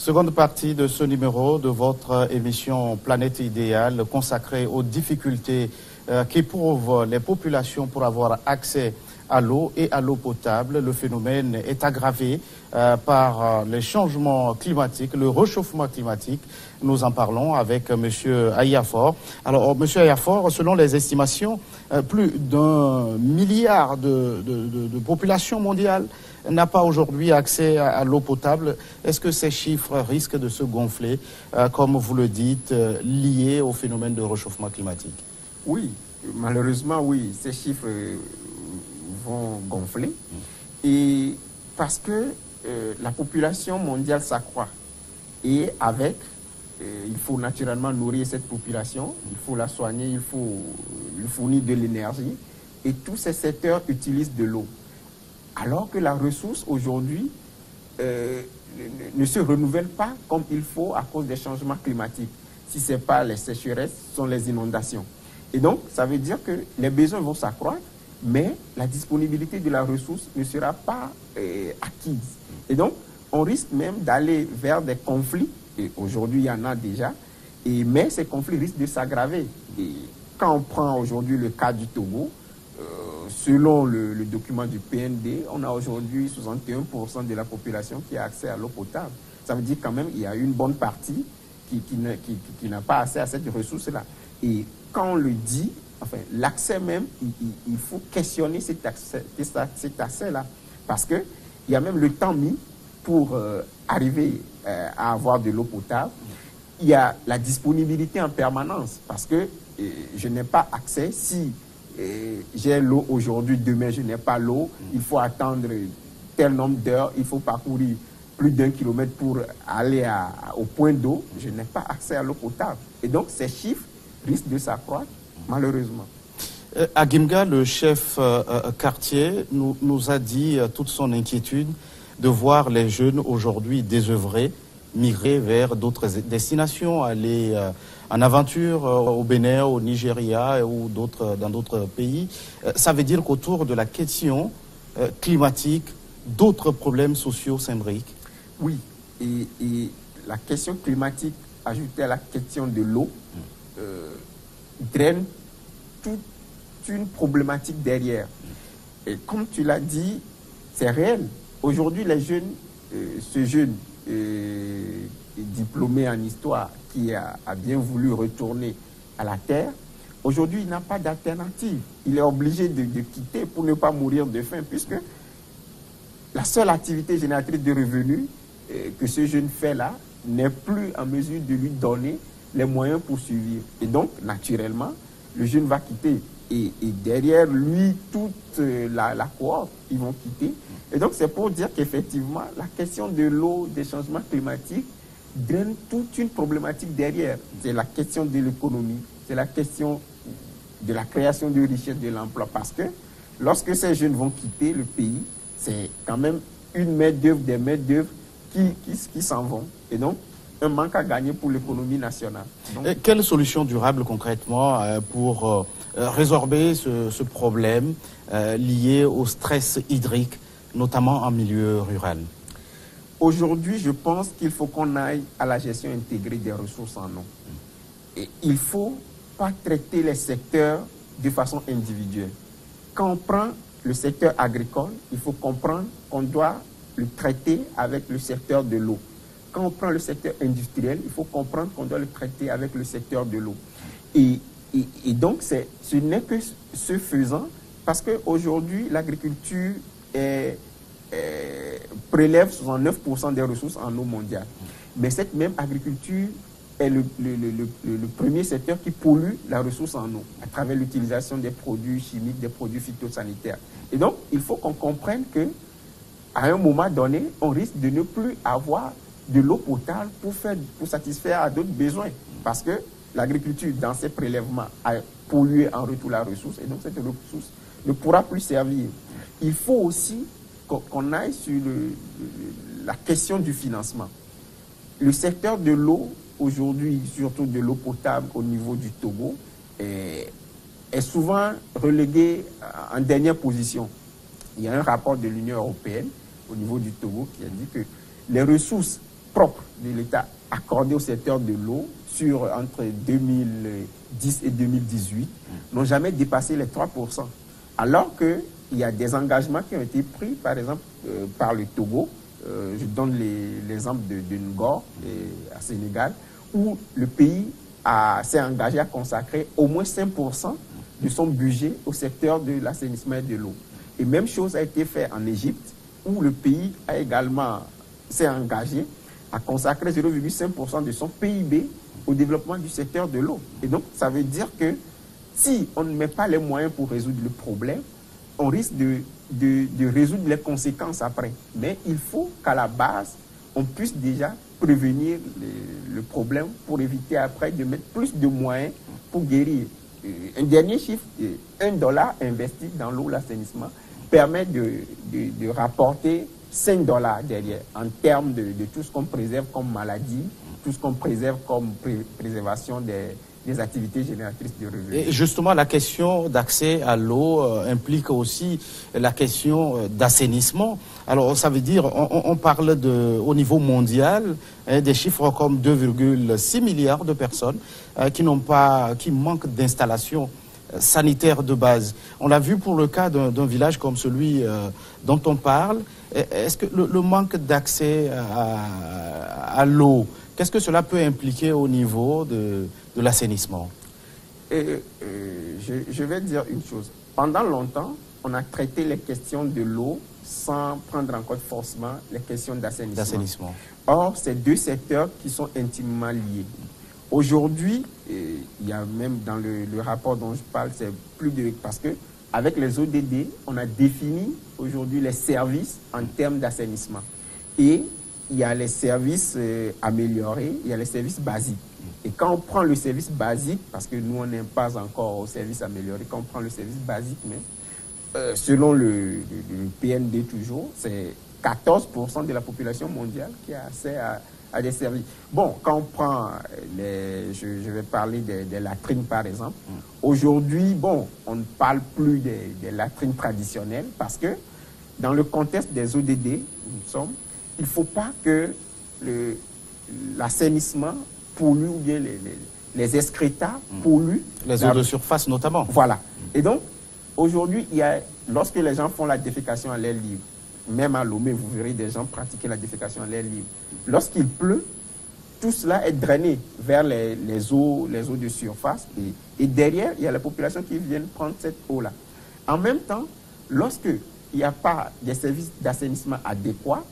Seconde partie de ce numéro de votre émission Planète Idéale consacrée aux difficultés qu'éprouvent les populations pour avoir accès à l'eau et à l'eau potable. Le phénomène est aggravé par les changements climatiques, le réchauffement climatique. Nous en parlons avec M. Ayafor. Alors, M. Ayafor, selon les estimations, plus d'1 milliard de population mondiale n'a pas aujourd'hui accès à l'eau potable. Est-ce que ces chiffres risquent de se gonfler, comme vous le dites, liés au phénomène de réchauffement climatique? Oui, malheureusement, oui, ces chiffres vont gonfler. Et parce que la population mondiale s'accroît. Et avec, il faut naturellement nourrir cette population, il faut la soigner, il faut lui fournir de l'énergie. Et tous ces secteurs utilisent de l'eau. Alors que la ressource aujourd'hui ne se renouvelle pas comme il faut à cause des changements climatiques. Si ce n'est pas les sécheresses, ce sont les inondations. Et donc, ça veut dire que les besoins vont s'accroître, mais la disponibilité de la ressource ne sera pas acquise. Et donc, on risque même d'aller vers des conflits, et aujourd'hui il y en a déjà, mais ces conflits risquent de s'aggraver. Et quand on prend aujourd'hui le cas du Togo, selon le document du PND, on a aujourd'hui 61% de la population qui a accès à l'eau potable. Ça veut dire quand même qu'il y a une bonne partie qui n'a pas accès à cette ressource-là. Et quand on le dit, enfin, l'accès même, il faut questionner cet accès-là. Parce qu'il y a même le temps mis pour arriver à avoir de l'eau potable. Il y a la disponibilité en permanence. Parce que je n'ai pas accès si j'ai l'eau aujourd'hui, demain je n'ai pas l'eau, il faut attendre tel nombre d'heures, il faut parcourir plus d'1 kilomètre pour aller au point d'eau, je n'ai pas accès à l'eau potable. Et donc ces chiffres risquent de s'accroître, malheureusement. Agimga, le chef quartier, nous a dit toute son inquiétude de voir les jeunes aujourd'hui désœuvrés, migrer vers d'autres destinations, aller en aventure au Bénin, au Nigeria ou dans d'autres pays. Ça veut dire qu'autour de la question climatique, d'autres problèmes sociaux s'imbriquent. Oui, et la question climatique, ajoutée à la question de l'eau, draine toute une problématique derrière. Et comme tu l'as dit, c'est réel. Aujourd'hui, les jeunes, ce jeune diplômé en histoire qui a bien voulu retourner à la terre, aujourd'hui, il n'a pas d'alternative. Il est obligé de quitter pour ne pas mourir de faim, puisque la seule activité génératrice de revenus que ce jeune fait là n'est plus en mesure de lui donner les moyens pour survivre. Et donc, naturellement, le jeune va quitter. Et derrière lui, toute la cohorte, ils vont quitter. Et donc, c'est pour dire qu'effectivement, la question de l'eau, des changements climatiques, draine toute une problématique derrière. C'est la question de l'économie, c'est la question de la création de richesse, de l'emploi. Parce que lorsque ces jeunes vont quitter le pays, c'est quand même une main-d'œuvre, des mains-d'œuvre qui s'en vont. Et donc, un manque à gagner pour l'économie nationale. Donc, quelle solution durable concrètement pour résorber ce problème lié au stress hydrique, notamment en milieu rural? Aujourd'hui, je pense qu'il faut qu'on aille à la gestion intégrée des ressources en eau. Et il ne faut pas traiter les secteurs de façon individuelle. Quand on prend le secteur agricole, il faut comprendre qu'on doit le traiter avec le secteur de l'eau. Quand on prend le secteur industriel, il faut comprendre qu'on doit le traiter avec le secteur de l'eau. Et donc, ce n'est que ce faisant, parce qu'aujourd'hui, l'agriculture prélève 69% des ressources en eau mondiale. Mais cette même agriculture est le premier secteur qui pollue la ressource en eau à travers l'utilisation des produits chimiques, des produits phytosanitaires. Et donc, il faut qu'on comprenne qu'à un moment donné, on risque de ne plus avoir de l'eau potable pour satisfaire à d'autres besoins. Parce que l'agriculture, dans ses prélèvements, a pollué en retour la ressource et donc cette ressource ne pourra plus servir. Il faut aussi qu'on aille sur la question du financement. Le secteur de l'eau, aujourd'hui, surtout de l'eau potable au niveau du Togo, est souvent relégué en dernière position. Il y a un rapport de l'Union européenne au niveau du Togo qui a dit que les ressources propres de l'État accordés au secteur de l'eau entre 2010 et 2018 n'ont jamais dépassé les 3%. Alors qu'il y a des engagements qui ont été pris, par exemple, par le Togo. Je donne l'exemple de Ngor, à Sénégal, où le pays s'est engagé à consacrer au moins 5% de son budget au secteur de l'assainissement et de l'eau. Et même chose a été faite en Égypte, où le pays a également s'est engagé à consacrer 0,5% de son PIB au développement du secteur de l'eau. Et donc, ça veut dire que si on ne met pas les moyens pour résoudre le problème, on risque de résoudre les conséquences après. Mais il faut qu'à la base, on puisse déjà prévenir le problème pour éviter après de mettre plus de moyens pour guérir. Un dernier chiffre, $1 investi dans l'eau, l'assainissement, permet de rapporter $5 derrière, en termes de tout ce qu'on préserve comme maladie, tout ce qu'on préserve comme préservation des activités génératrices de revenus. Et justement, la question d'accès à l'eau implique aussi la question d'assainissement. Alors, ça veut dire, on parle au niveau mondial, des chiffres comme 2,6 milliards de personnes qui manquent d'installations sanitaires de base. On l'a vu pour le cas d'un village comme celui dont on parle. Est-ce que le manque d'accès à l'eau, qu'est-ce que cela peut impliquer au niveau de l'assainissement? Je vais dire une chose. Pendant longtemps, on a traité les questions de l'eau sans prendre en compte forcément les questions d'assainissement. Or, c'est deux secteurs qui sont intimement liés. Aujourd'hui, il y a même dans le rapport dont je parle, c'est plus de... Parce que avec les ODD, on a défini aujourd'hui les services en termes d'assainissement. Et il y a les services améliorés, il y a les services basiques. Et quand on prend le service basique, parce que nous, on n'est pas encore au service amélioré, quand on prend le service basique, mais selon le PND toujours, c'est 14% de la population mondiale qui a accès à des services. Bon, quand on prend, je vais parler des latrines par exemple. Aujourd'hui, bon, on ne parle plus des latrines traditionnelles parce que dans le contexte des ODD, il ne faut pas que l'assainissement pollue ou bien les excrétas polluent. Les eaux de surface notamment. Voilà. Et donc, aujourd'hui, lorsque les gens font la défécation à l'air libre, même à Lomé, vous verrez des gens pratiquer la défécation à l'air libre. Lorsqu'il pleut, tout cela est drainé vers les eaux de surface. Et derrière, il y a la population qui vient prendre cette eau-là. En même temps, lorsqu'il n'y a pas des services d'assainissement adéquats,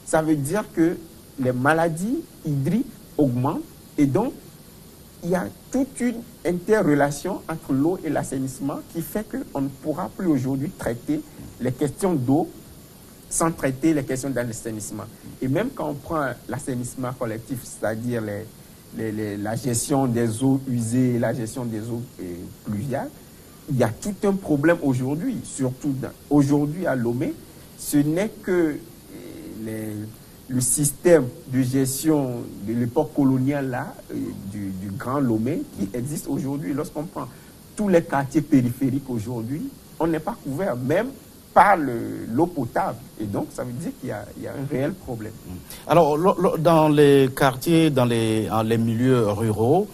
ça veut dire que les maladies hydriques augmentent et donc il y a toute une interrelation entre l'eau et l'assainissement qui fait qu'on ne pourra plus aujourd'hui traiter les questions d'eau sans traiter les questions d'assainissement. Et même quand on prend l'assainissement collectif, c'est-à-dire la gestion des eaux usées, la gestion des eaux pluviales, il y a tout un problème aujourd'hui, surtout aujourd'hui à Lomé. Ce n'est que le système de gestion de l'époque coloniale là, du Grand Lomé qui existe aujourd'hui. Lorsqu'on prend tous les quartiers périphériques aujourd'hui, on n'est pas couvert même par l'eau potable. Et donc, ça veut dire qu'il y a un réel problème. Alors, dans les quartiers, dans les milieux ruraux,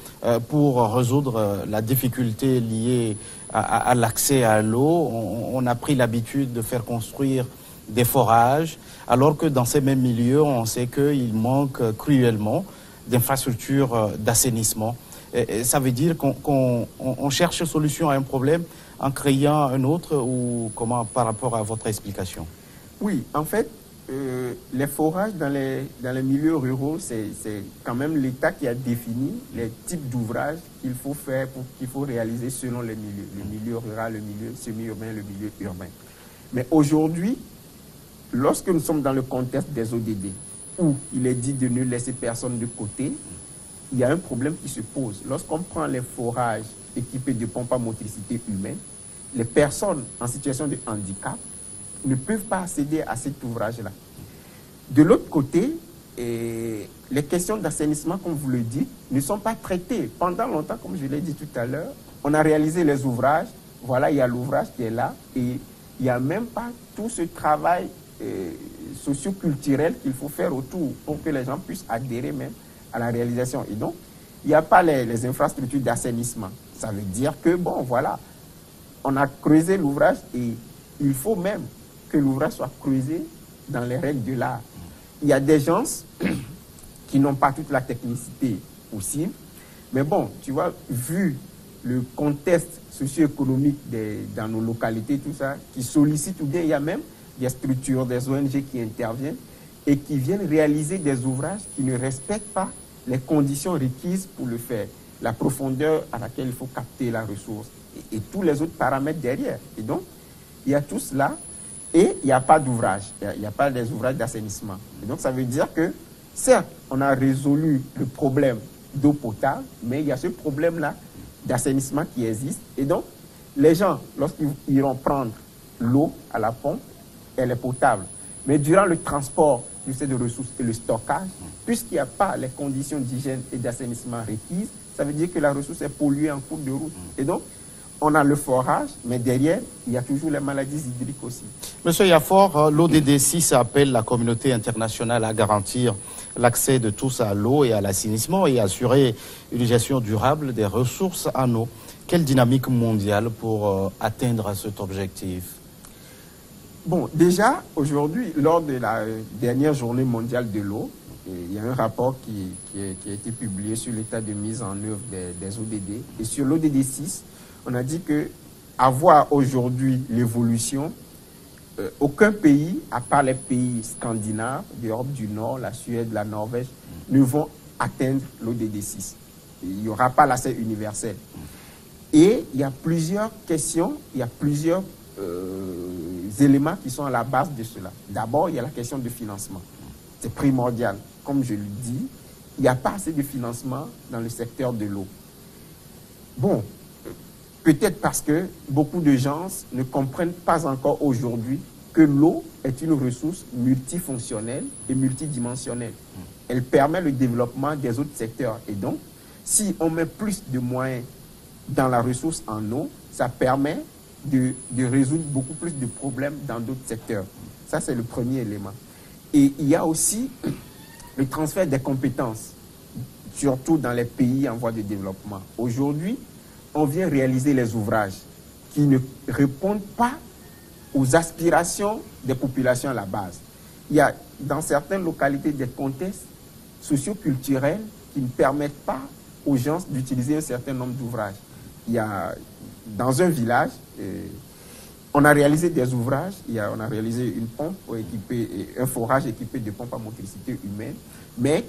pour résoudre la difficulté liée à l'accès à l'eau, on a pris l'habitude de faire construire des forages, alors que dans ces mêmes milieux, on sait qu'il manque cruellement d'infrastructures d'assainissement. Et ça veut dire qu'on cherche solution à un problème en créant un autre, ou comment par rapport à votre explication? Oui, en fait, les forages dans les milieux ruraux, c'est quand même l'État qui a défini les types d'ouvrages qu'il faut faire, qu'il faut réaliser selon les milieux. Le milieu rural, le milieu semi-urbain, le milieu urbain. Mais aujourd'hui, lorsque nous sommes dans le contexte des ODD, où il est dit de ne laisser personne de côté, il y a un problème qui se pose. Lorsqu'on prend les forages équipés de pompes à motricité humaine, les personnes en situation de handicap ne peuvent pas accéder à cet ouvrage-là. De l'autre côté, les questions d'assainissement, comme vous le dites, ne sont pas traitées. Pendant longtemps, comme je l'ai dit tout à l'heure, on a réalisé les ouvrages. Voilà, il y a l'ouvrage qui est là et il n'y a même pas tout ce travail socio-culturelle qu'il faut faire autour pour que les gens puissent adhérer même à la réalisation. Et donc, il n'y a pas les infrastructures d'assainissement. Ça veut dire que, bon, voilà, on a creusé l'ouvrage et il faut même que l'ouvrage soit creusé dans les règles de l'art. Il y a des gens qui n'ont pas toute la technicité possible, mais bon, tu vois, vu le contexte socio-économique dans nos localités, tout ça, qui sollicite, ou bien il y a même des structures, des ONG qui interviennent et qui viennent réaliser des ouvrages qui ne respectent pas les conditions requises pour le faire, la profondeur à laquelle il faut capter la ressource et tous les autres paramètres derrière. Et donc, il y a tout cela et il n'y a pas d'ouvrage, il n'y a pas des ouvrages d'assainissement. Et donc, ça veut dire que, certes, on a résolu le problème d'eau potable, mais il y a ce problème-là d'assainissement qui existe. Et donc, les gens, lorsqu'ils iront prendre l'eau à la pompe, elle est potable. Mais durant le transport de ces ressources et le stockage, puisqu'il n'y a pas les conditions d'hygiène et d'assainissement requises, ça veut dire que la ressource est polluée en cours de route. Et donc, on a le forage, mais derrière, il y a toujours les maladies hydriques aussi. Monsieur Yafor, l'ODD 6 appelle la communauté internationale à garantir l'accès de tous à l'eau et à l'assainissement et assurer une gestion durable des ressources en eau. Quelle dynamique mondiale pour atteindre cet objectif? Bon, déjà, aujourd'hui, lors de la dernière journée mondiale de l'eau, il y a un rapport qui a été publié sur l'état de mise en œuvre des ODD. Et sur l'ODD 6, on a dit que, à voir aujourd'hui l'évolution, aucun pays, à part les pays scandinaves, d'Europe du Nord, la Suède, la Norvège, ne vont atteindre l'ODD 6. Il n'y aura pas l'accès universel. Et il y a plusieurs questions, il y a plusieurs éléments qui sont à la base de cela. D'abord, il y a la question de financement. C'est primordial. Comme je le dis, il n'y a pas assez de financement dans le secteur de l'eau. Bon, peut-être parce que beaucoup de gens ne comprennent pas encore aujourd'hui que l'eau est une ressource multifonctionnelle et multidimensionnelle. Elle permet le développement des autres secteurs. Et donc, si on met plus de moyens dans la ressource en eau, ça permet de résoudre beaucoup plus de problèmes dans d'autres secteurs. Ça, c'est le premier élément. Et il y a aussi le transfert des compétences, surtout dans les pays en voie de développement. Aujourd'hui, on vient réaliser les ouvrages qui ne répondent pas aux aspirations des populations à la base. Il y a dans certaines localités des contextes socio-culturels qui ne permettent pas aux gens d'utiliser un certain nombre d'ouvrages. Il y a dans un village, on a réalisé des ouvrages, on a réalisé une pompe équipée, un forage équipé de pompes à motricité humaine, mais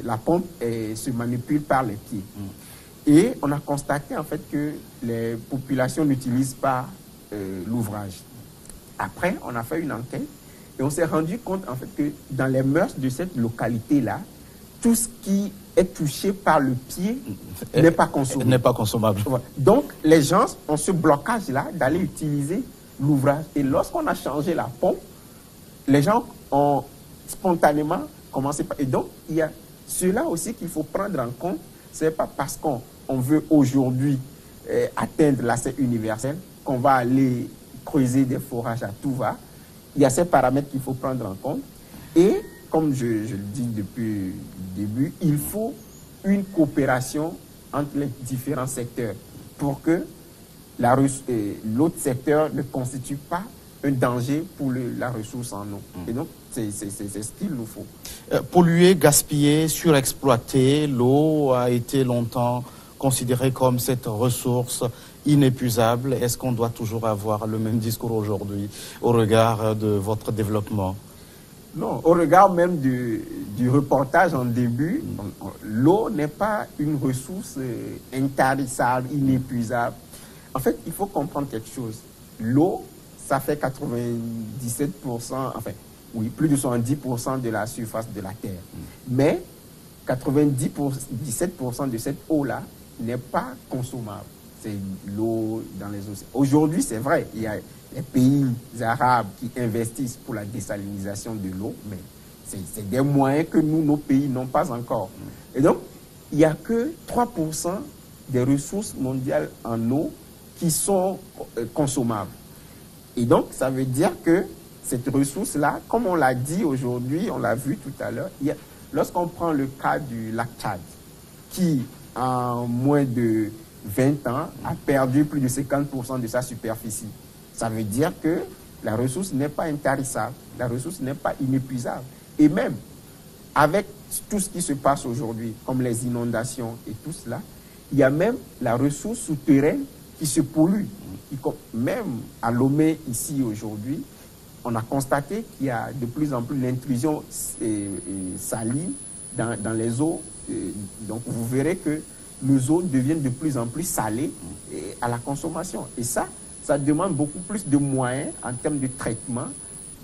la pompe se manipule par les pieds. Et on a constaté en fait que les populations n'utilisent pas l'ouvrage. Après, on a fait une enquête et on s'est rendu compte en fait que dans les mœurs de cette localité-là, tout ce qui est touché par le pied n'est pas consommable. N'est pas consommable. Donc, les gens ont ce blocage-là d'aller utiliser l'ouvrage. Et lorsqu'on a changé la pompe, les gens ont spontanément commencé par... Et donc, il y a cela aussi qu'il faut prendre en compte. Ce n'est pas parce qu'on veut aujourd'hui atteindre l'accès universel qu'on va aller creuser des forages à tout va. Il y a ces paramètres qu'il faut prendre en compte. Et comme je le dis depuis le début, il faut une coopération entre les différents secteurs pour que l'autre secteur ne constitue pas un danger pour la ressource en eau. Et donc, c'est ce qu'il nous faut. Polluer, gaspiller, surexploiter, l'eau a été longtemps considérée comme cette ressource inépuisable. Est-ce qu'on doit toujours avoir le même discours aujourd'hui au regard de votre développement? Non, au regard même du reportage en début, l'eau n'est pas une ressource intarissable, inépuisable. En fait, il faut comprendre quelque chose. L'eau, ça fait 97%, enfin, oui, plus de 70% de la surface de la Terre. Mais 97% de cette eau-là n'est pas consommable. C'est l'eau dans les océans. Aujourd'hui, c'est vrai, il y a les pays arabes qui investissent pour la désalinisation de l'eau, mais c'est des moyens que nos pays n'ont pas encore. Et donc, il n'y a que 3% des ressources mondiales en eau qui sont consommables. Et donc, ça veut dire que cette ressource-là, comme on l'a dit aujourd'hui, on l'a vu tout à l'heure, lorsqu'on prend le cas du lac Tchad, qui en moins de 20 ans a perdu plus de 50% de sa superficie, ça veut dire que la ressource n'est pas intarissable, la ressource n'est pas inépuisable. Et même avec tout ce qui se passe aujourd'hui, comme les inondations et tout cela, il y a même la ressource souterraine qui se pollue. Même à Lomé, ici aujourd'hui, on a constaté qu'il y a de plus en plus l'intrusion saline dans les eaux. Donc vous verrez que nos eaux deviennent de plus en plus salées à la consommation. Et ça demande beaucoup plus de moyens en termes de traitement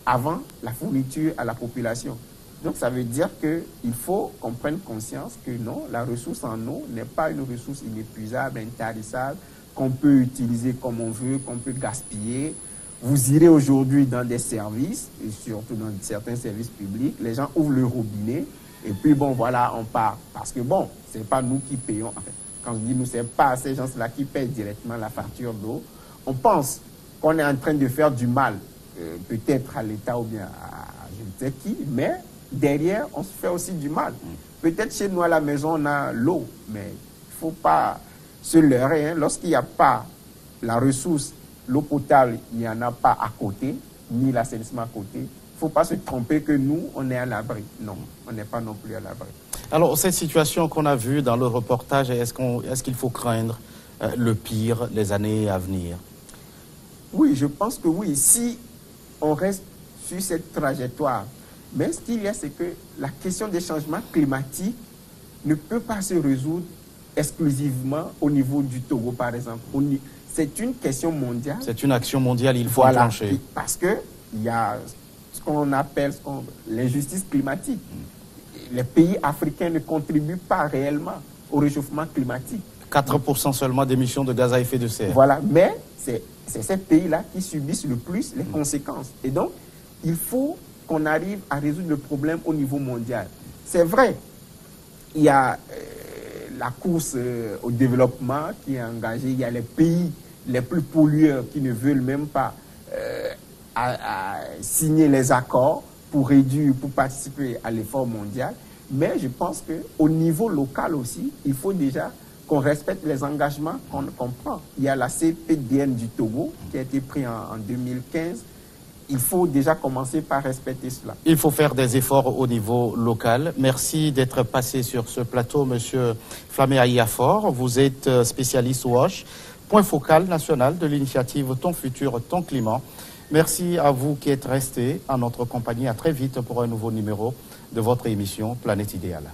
avant la fourniture à la population. Donc ça veut dire qu'il faut qu'on prenne conscience que non, la ressource en eau n'est pas une ressource inépuisable, intarissable, qu'on peut utiliser comme on veut, qu'on peut gaspiller. Vous irez aujourd'hui dans des services, et surtout dans certains services publics, les gens ouvrent le robinet, et puis bon, voilà, on part. Parce que bon, c'est pas nous qui payons. En fait, quand je dis nous, c'est pas ces gens-là qui payent directement la facture d'eau. On pense qu'on est en train de faire du mal, peut-être à l'État ou bien à je ne sais qui, mais derrière, on se fait aussi du mal. Peut-être chez nous à la maison, on a l'eau, mais il ne faut pas se leurrer. Hein. Lorsqu'il n'y a pas la ressource, l'eau potable, il n'y en a pas à côté, ni l'assainissement à côté. Il ne faut pas se tromper que nous, on est à l'abri. Non, on n'est pas non plus à l'abri. Alors, cette situation qu'on a vue dans le reportage, est-ce qu'il faut craindre le pire les années à venir? Oui, je pense que oui. Si on reste sur cette trajectoire, mais ce qu'il y a, c'est que la question des changements climatiques ne peut pas se résoudre exclusivement au niveau du Togo, par exemple. C'est une question mondiale. C'est une action mondiale, il faut enclencher. Parce qu'il y a ce qu'on appelle l'injustice climatique. Les pays africains ne contribuent pas réellement au réchauffement climatique. 4% seulement d'émissions de gaz à effet de serre. Voilà, mais c'est ces pays-là qui subissent le plus les conséquences. Et donc, il faut qu'on arrive à résoudre le problème au niveau mondial. C'est vrai, il y a la course au développement qui est engagée, il y a les pays les plus pollueurs qui ne veulent même pas à signer les accords pour réduire, pour participer à l'effort mondial. Mais je pense qu'au niveau local aussi, il faut déjà qu'on respecte les engagements qu'on prend. Il y a la CPDN du Togo qui a été pris en 2015. Il faut déjà commencer par respecter cela. Il faut faire des efforts au niveau local. Merci d'être passé sur ce plateau, Monsieur Flamé Ayafor. Vous êtes spécialiste WASH, point focal national de l'initiative Ton futur, ton climat. Merci à vous qui êtes restés en notre compagnie. À très vite pour un nouveau numéro de votre émission Planète Idéale.